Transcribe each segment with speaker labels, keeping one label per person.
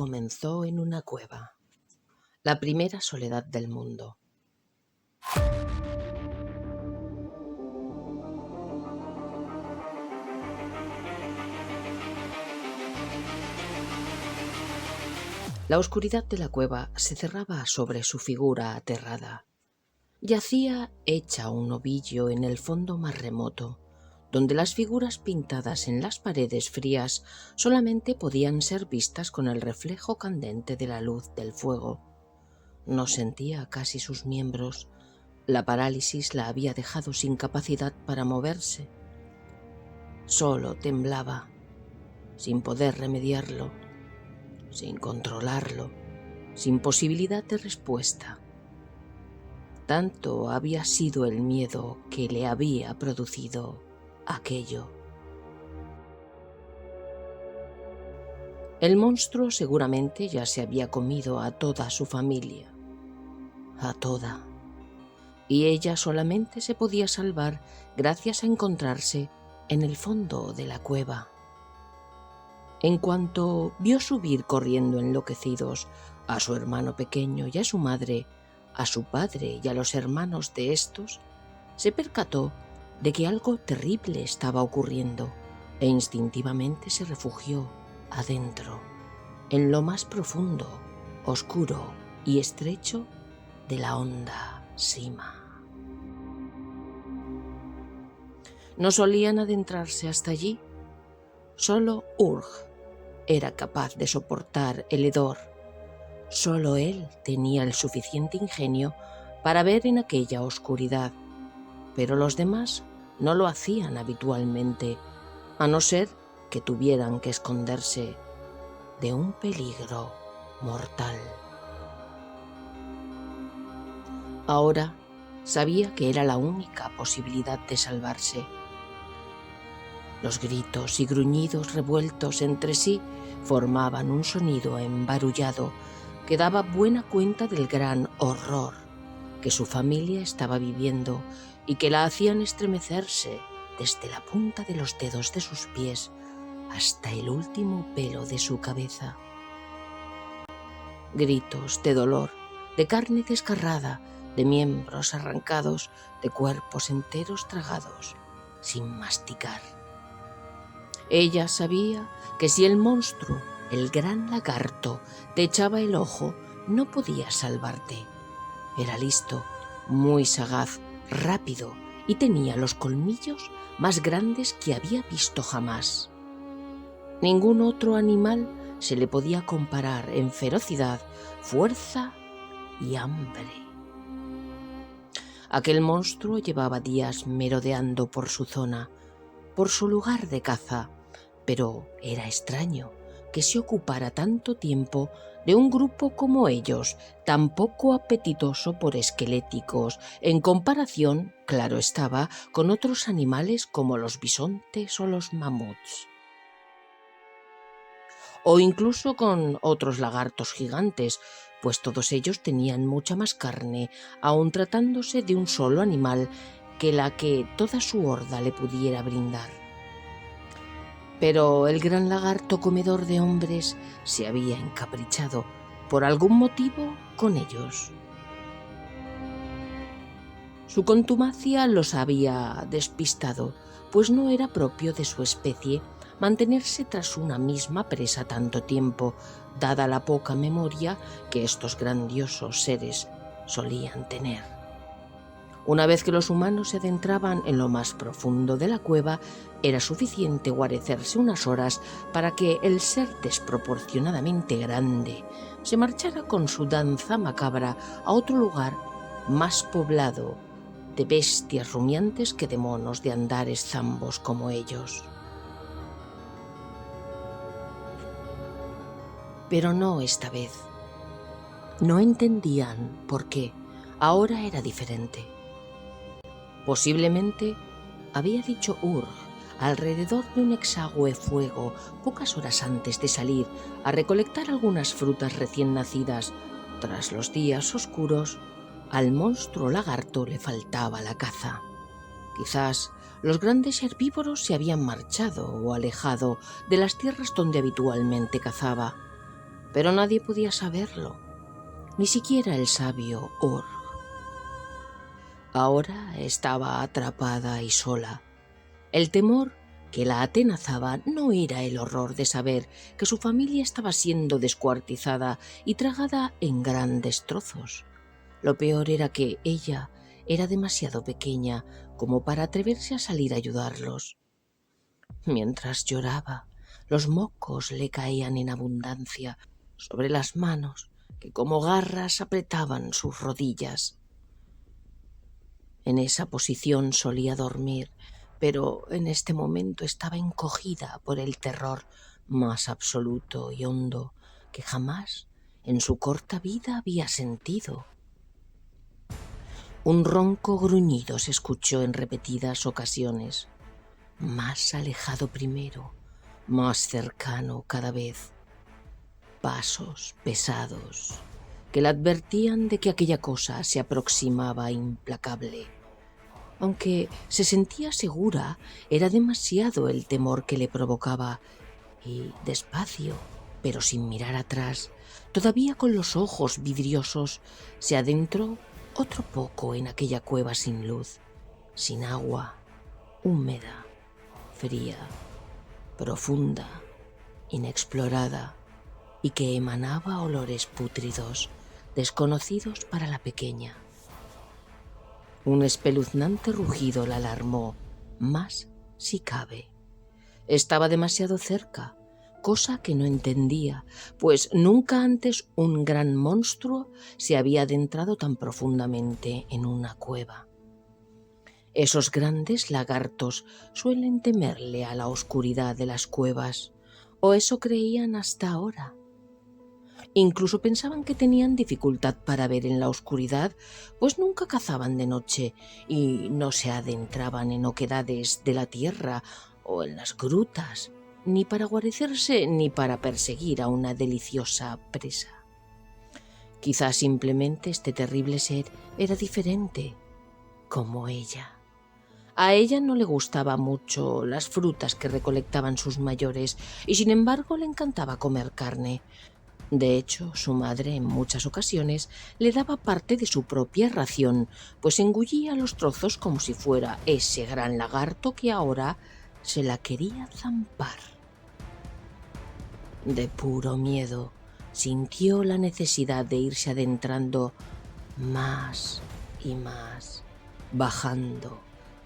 Speaker 1: comenzó en una cueva, la primera soledad del mundo. La oscuridad de la cueva se cerraba sobre su figura aterrada. Yacía hecha un ovillo en el fondo más remoto, donde las figuras pintadas en las paredes frías solamente podían ser vistas con el reflejo candente de la luz del fuego. No sentía casi sus miembros. La parálisis la había dejado sin capacidad para moverse. Solo temblaba, sin poder remediarlo, sin controlarlo, sin posibilidad de respuesta. Tanto había sido el miedo que le había producido aquello. El monstruo seguramente ya se había comido a toda su familia, a toda, y ella solamente se podía salvar gracias a encontrarse en el fondo de la cueva. En cuanto vio subir corriendo enloquecidos a su hermano pequeño y a su madre, a su padre y a los hermanos de estos, se percató de que algo terrible estaba ocurriendo e instintivamente se refugió adentro, en lo más profundo, oscuro y estrecho de la honda sima. No solían adentrarse hasta allí. Solo Urg era capaz de soportar el hedor. Solo él tenía el suficiente ingenio para ver en aquella oscuridad, pero los demás no lo hacían habitualmente, a no ser que tuvieran que esconderse de un peligro mortal. Ahora sabía que era la única posibilidad de salvarse. Los gritos y gruñidos revueltos entre sí formaban un sonido embarullado que daba buena cuenta del gran horror que su familia estaba viviendo y que la hacían estremecerse desde la punta de los dedos de sus pies hasta el último pelo de su cabeza. Gritos de dolor, de carne desgarrada, de miembros arrancados, de cuerpos enteros tragados, sin masticar. Ella sabía que si el monstruo, el gran lagarto, te echaba el ojo, no podía salvarte. Era listo, muy sagaz, rápido y tenía los colmillos más grandes que había visto jamás. Ningún otro animal se le podía comparar en ferocidad, fuerza y hambre. Aquel monstruo llevaba días merodeando por su zona, por su lugar de caza, pero era extraño que se ocupara tanto tiempo de un grupo como ellos, tan poco apetitoso por esqueléticos, en comparación, claro estaba, con otros animales como los bisontes o los mamuts. O incluso con otros lagartos gigantes, pues todos ellos tenían mucha más carne, aun tratándose de un solo animal, que la que toda su horda le pudiera brindar. Pero el gran lagarto comedor de hombres se había encaprichado, por algún motivo, con ellos. Su contumacia los había despistado, pues no era propio de su especie mantenerse tras una misma presa tanto tiempo, dada la poca memoria que estos grandiosos seres solían tener. Una vez que los humanos se adentraban en lo más profundo de la cueva, era suficiente guarecerse unas horas para que el ser desproporcionadamente grande se marchara con su danza macabra a otro lugar más poblado de bestias rumiantes que de monos de andares zambos como ellos. Pero no esta vez. No entendían por qué. Ahora era diferente. Posiblemente, había dicho Urg, alrededor de un exangüe fuego, pocas horas antes de salir a recolectar algunas frutas recién nacidas. Tras los días oscuros, al monstruo lagarto le faltaba la caza. Quizás los grandes herbívoros se habían marchado o alejado de las tierras donde habitualmente cazaba. pero nadie podía saberlo, ni siquiera el sabio Or. Ahora estaba atrapada y sola. El temor que la atenazaba no era el horror de saber que su familia estaba siendo descuartizada y tragada en grandes trozos. Lo peor era que ella era demasiado pequeña como para atreverse a salir a ayudarlos. Mientras lloraba, los mocos le caían en abundancia sobre las manos que como garras apretaban sus rodillas. En esa posición solía dormir, pero en este momento estaba encogida por el terror más absoluto y hondo que jamás en su corta vida había sentido. Un ronco gruñido se escuchó en repetidas ocasiones, más alejado primero, más cercano cada vez. Pasos pesados que la advertían de que aquella cosa se aproximaba implacable. Aunque se sentía segura, era demasiado el temor que le provocaba y, despacio, pero sin mirar atrás, todavía con los ojos vidriosos, se adentró otro poco en aquella cueva sin luz, sin agua, húmeda, fría, profunda, inexplorada y que emanaba olores pútridos, desconocidos para la pequeña. Un espeluznante rugido la alarmó, más si cabe. Estaba demasiado cerca, cosa que no entendía, pues nunca antes un gran monstruo se había adentrado tan profundamente en una cueva. Esos grandes lagartos suelen temerle a la oscuridad de las cuevas, o eso creían hasta ahora. Incluso pensaban que tenían dificultad para ver en la oscuridad, pues nunca cazaban de noche y no se adentraban en oquedades de la tierra o en las grutas, ni para guarecerse ni para perseguir a una deliciosa presa. Quizás simplemente este terrible ser era diferente, como ella. A ella no le gustaba mucho las frutas que recolectaban sus mayores y sin embargo le encantaba comer carne. De hecho, su madre en muchas ocasiones le daba parte de su propia ración, pues engullía los trozos como si fuera ese gran lagarto que ahora se la quería zampar. De puro miedo, sintió la necesidad de irse adentrando más y más, bajando,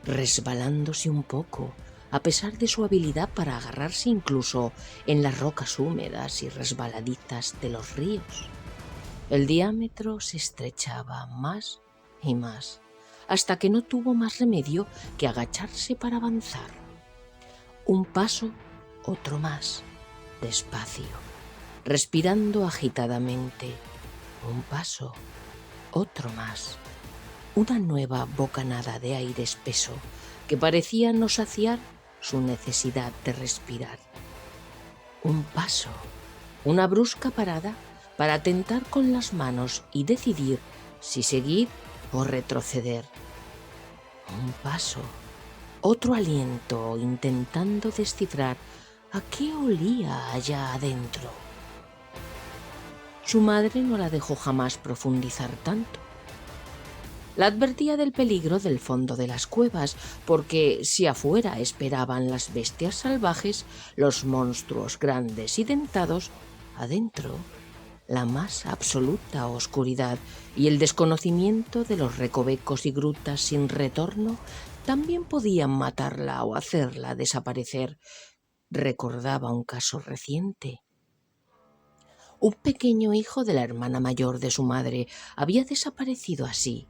Speaker 1: resbalándose un poco, a pesar de su habilidad para agarrarse incluso en las rocas húmedas y resbaladizas de los ríos. El diámetro se estrechaba más y más, hasta que no tuvo más remedio que agacharse para avanzar. Un paso, otro más, despacio, respirando agitadamente. Un paso, otro más. Una nueva bocanada de aire espeso que parecía no saciar su necesidad de respirar. Un paso, una brusca parada para tentar con las manos y decidir si seguir o retroceder. Un paso, otro aliento intentando descifrar a qué olía allá adentro. Su madre no la dejó jamás profundizar tanto. La advertía del peligro del fondo de las cuevas, porque si afuera esperaban las bestias salvajes, los monstruos grandes y dentados, adentro la más absoluta oscuridad y el desconocimiento de los recovecos y grutas sin retorno también podían matarla o hacerla desaparecer. Recordaba un caso reciente. Un pequeño hijo de la hermana mayor de su madre había desaparecido así,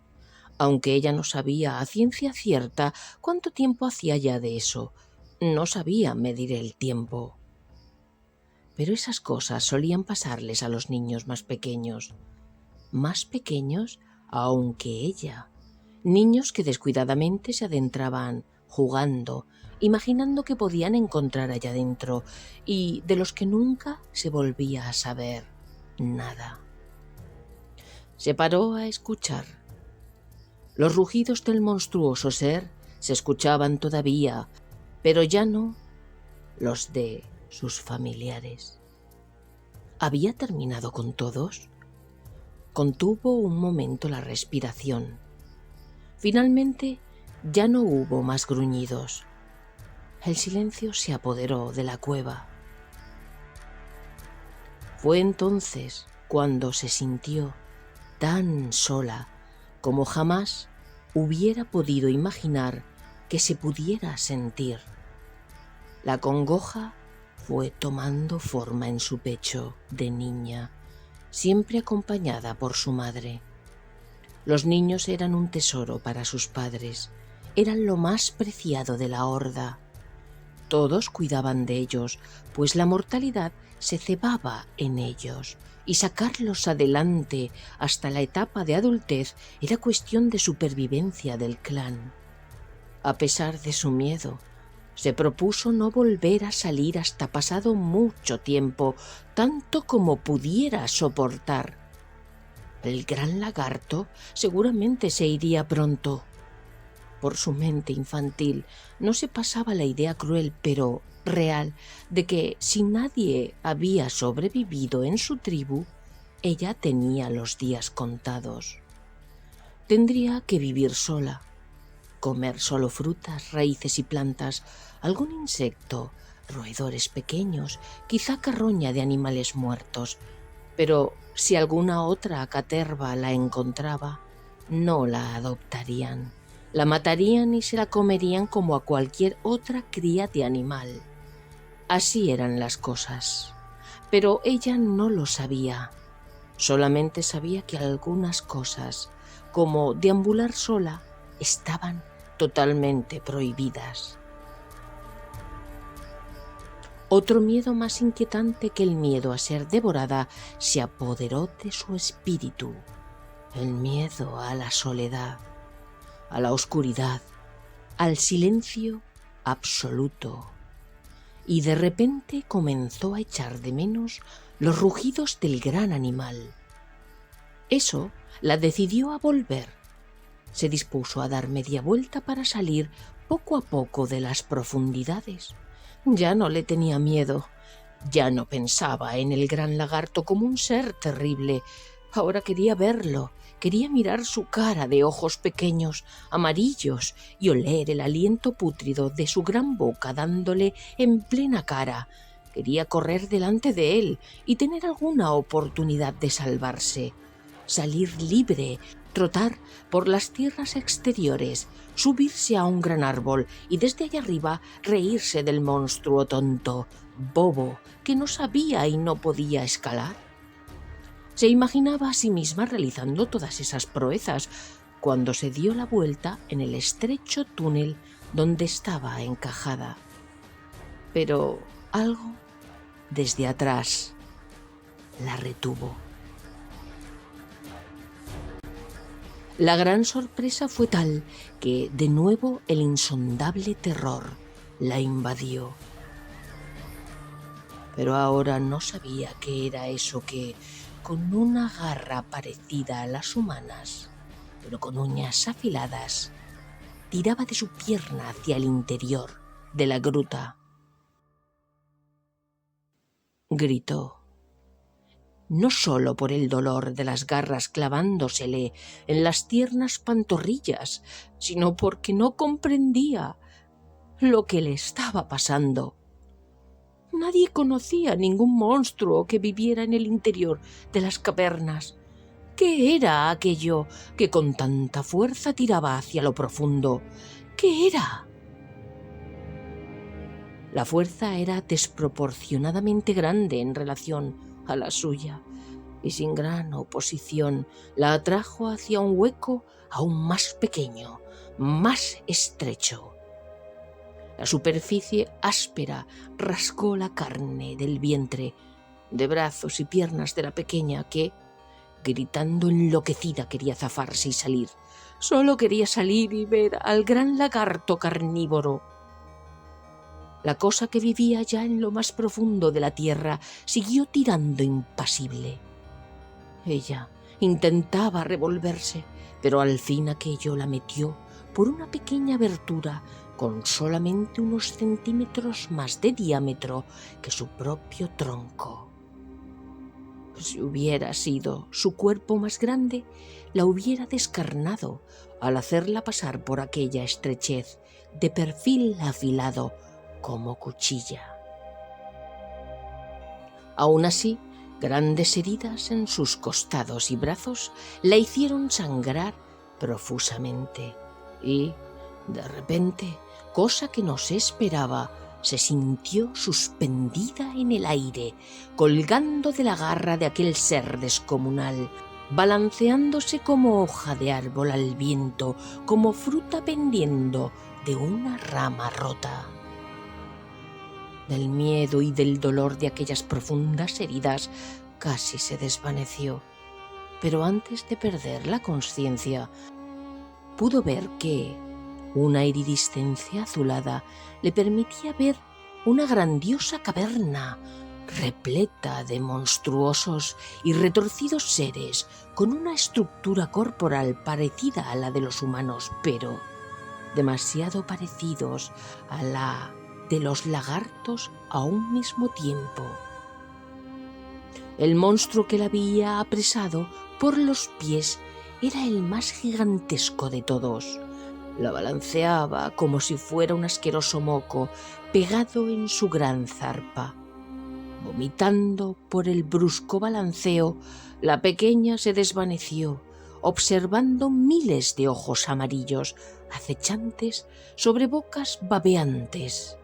Speaker 1: aunque ella no sabía a ciencia cierta cuánto tiempo hacía ya de eso. No sabía medir el tiempo. Pero esas cosas solían pasarles a los niños más pequeños aún que ella. Niños que descuidadamente se adentraban jugando, imaginando que podían encontrar allá dentro y de los que nunca se volvía a saber nada. Se paró a escuchar. Los rugidos del monstruoso ser se escuchaban todavía, pero ya no los de sus familiares. ¿Había terminado con todos? Contuvo un momento la respiración. Finalmente ya no hubo más gruñidos. El silencio se apoderó de la cueva. Fue entonces cuando se sintió tan sola como jamás hubiera podido imaginar que se pudiera sentir. La congoja fue tomando forma en su pecho de niña, siempre acompañada por su madre. Los niños eran un tesoro para sus padres, eran lo más preciado de la horda. Todos cuidaban de ellos, pues la mortalidad se cebaba en ellos, y sacarlos adelante hasta la etapa de adultez era cuestión de supervivencia del clan. A pesar de su miedo, se propuso no volver a salir hasta pasado mucho tiempo, tanto como pudiera soportar. El gran lagarto seguramente se iría pronto. Por su mente infantil no se pasaba la idea cruel, pero real, de que si nadie había sobrevivido en su tribu, ella tenía los días contados. Tendría que vivir sola, comer solo frutas, raíces y plantas, algún insecto, roedores pequeños, quizá carroña de animales muertos, pero si alguna otra caterva la encontraba, no la adoptarían. La matarían y se la comerían como a cualquier otra cría de animal. Así eran las cosas. Pero ella no lo sabía. Solamente sabía que algunas cosas, como deambular sola, estaban totalmente prohibidas. Otro miedo más inquietante que el miedo a ser devorada se apoderó de su espíritu. El miedo a la soledad, a la oscuridad, al silencio absoluto. Y de repente comenzó a echar de menos los rugidos del gran animal. Eso la decidió a volver. Se dispuso a dar media vuelta para salir poco a poco de las profundidades. Ya no le tenía miedo, ya no pensaba en el gran lagarto como un ser terrible. Ahora quería verlo, quería mirar su cara de ojos pequeños, amarillos, y oler el aliento pútrido de su gran boca dándole en plena cara. Quería correr delante de él y tener alguna oportunidad de salvarse, salir libre, trotar por las tierras exteriores, subirse a un gran árbol y desde allá arriba reírse del monstruo tonto, bobo, que no sabía y no podía escalar. Se imaginaba a sí misma realizando todas esas proezas cuando se dio la vuelta en el estrecho túnel donde estaba encajada. Pero algo desde atrás la retuvo. La gran sorpresa fue tal que de nuevo el insondable terror la invadió. Pero ahora no sabía qué era eso que, con una garra parecida a las humanas, pero con uñas afiladas, tiraba de su pierna hacia el interior de la gruta. Gritó. No solo por el dolor de las garras clavándosele en las tiernas pantorrillas, sino porque no comprendía lo que le estaba pasando. Nadie conocía ningún monstruo que viviera en el interior de las cavernas. ¿Qué era aquello que con tanta fuerza tiraba hacia lo profundo? ¿Qué era? La fuerza era desproporcionadamente grande en relación a la suya, y sin gran oposición la atrajo hacia un hueco aún más pequeño, más estrecho. La superficie áspera rascó la carne del vientre, de brazos y piernas de la pequeña que, gritando enloquecida, quería zafarse y salir. Solo quería salir y ver al gran lagarto carnívoro. La cosa que vivía ya en lo más profundo de la tierra siguió tirando impasible. Ella intentaba revolverse, pero al fin aquello la metió por una pequeña abertura con solamente unos centímetros más de diámetro que su propio tronco. Si hubiera sido su cuerpo más grande, la hubiera descarnado al hacerla pasar por aquella estrechez de perfil afilado como cuchilla. Aún así, grandes heridas en sus costados y brazos la hicieron sangrar profusamente y, de repente, cosa que no se esperaba, se sintió suspendida en el aire, colgando de la garra de aquel ser descomunal, balanceándose como hoja de árbol al viento, como fruta pendiendo de una rama rota. Del miedo y del dolor de aquellas profundas heridas casi se desvaneció, pero antes de perder la conciencia, pudo ver que una iridiscencia azulada le permitía ver una grandiosa caverna repleta de monstruosos y retorcidos seres con una estructura corporal parecida a la de los humanos, pero demasiado parecidos a la de los lagartos a un mismo tiempo. El monstruo que la había apresado por los pies era el más gigantesco de todos. La balanceaba como si fuera un asqueroso moco pegado en su gran zarpa. Vomitando por el brusco balanceo, la pequeña se desvaneció, observando miles de ojos amarillos acechantes sobre bocas babeantes.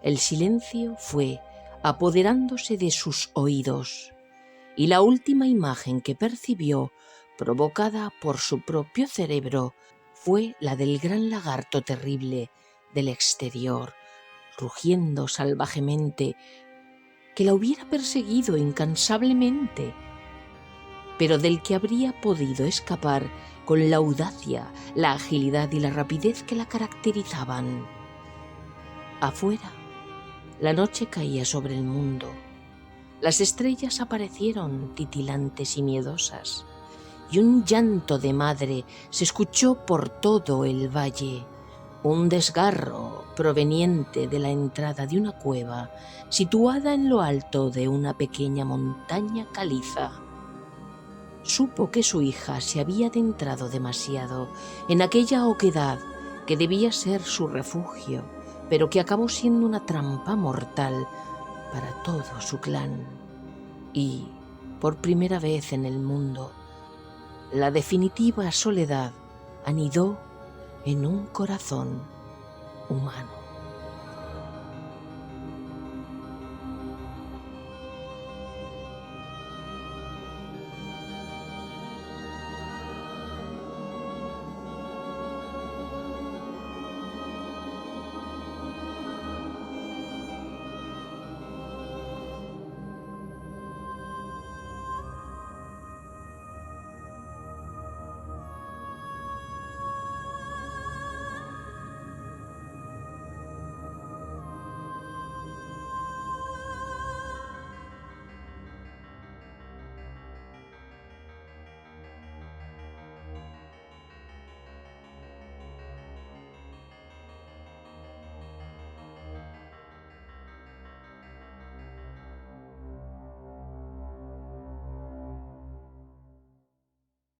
Speaker 1: El silencio fue apoderándose de sus oídos, y la última imagen que percibió, provocada por su propio cerebro, fue la del gran lagarto terrible del exterior, rugiendo salvajemente, que la hubiera perseguido incansablemente, pero del que habría podido escapar con la audacia, la agilidad y la rapidez que la caracterizaban. Afuera, la noche caía sobre el mundo. Las estrellas aparecieron titilantes y miedosas, y un llanto de madre se escuchó por todo el valle, un desgarro proveniente de la entrada de una cueva situada en lo alto de una pequeña montaña caliza. Supo que su hija se había adentrado demasiado en aquella oquedad que debía ser su refugio, pero que acabó siendo una trampa mortal para todo su clan. Y, por primera vez en el mundo, la definitiva soledad anidó en un corazón humano.